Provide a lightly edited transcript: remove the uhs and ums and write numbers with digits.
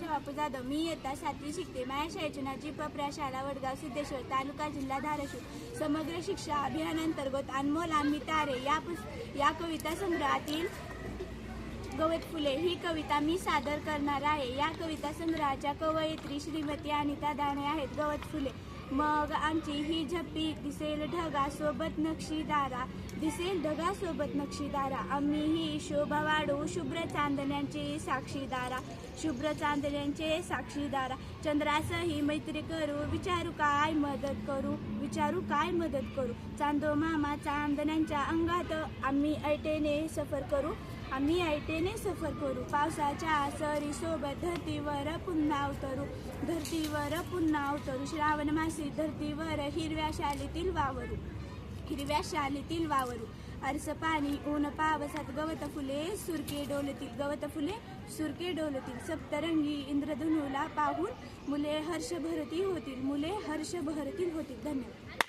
वर्षा बापू जाधव. मी इयत्ता 7वी शिकते. माझ्या शाळेचे नाव जी. प. शाळा वडगाव सिद्धेश्वर तालुका जिल्हा धाराशिव. समग्र शिक्षा अभियानांतर्गत अनमोल आम्ही तारे या कविता संग्रहातील गवत फुले ही कविता मी सादर करणार आहे. या कविता संग्रहाच्या कवयित्री श्रीमती अनिता दाणे आहेत. गवत फुले. मग आमची ही झप्पी दिसेल ढगासोबत नक्षीदारा, दिसेल ढगासोबत नक्षीदारा. आम्ही ही शोभा वाढवू शुभ्र चांदण्यांचे साक्षीदारा, शुभ्र चांदण्यांचे साक्षीदारा. चंद्रासही मैत्री करू, विचारू काय मदत करू, विचारू काय मदत करू. चांदो मामा चांदण्यांच्या अंगात, आम्ही ऐटेने सफर करू, आम्ही ऐटेने सफर करू. पावसाच्या सरी सोबत धरतीवर पुन्हा उतरू, धरतीवर पुन्हा उतरू. श्रावण मासी धरतीवर हिरव्या शालीतील वावरू, हिरव्या शालीतील वावरू. अरस पाणी ऊन पावसात गवत फुले सुरके डोलतील, गवत फुले सुरके डोलतील. सप्तरंगी इंद्रधनुला पाहून मुले हर्ष भरती होतील, मुले हर्ष भरतील होतील. धन्यवाद.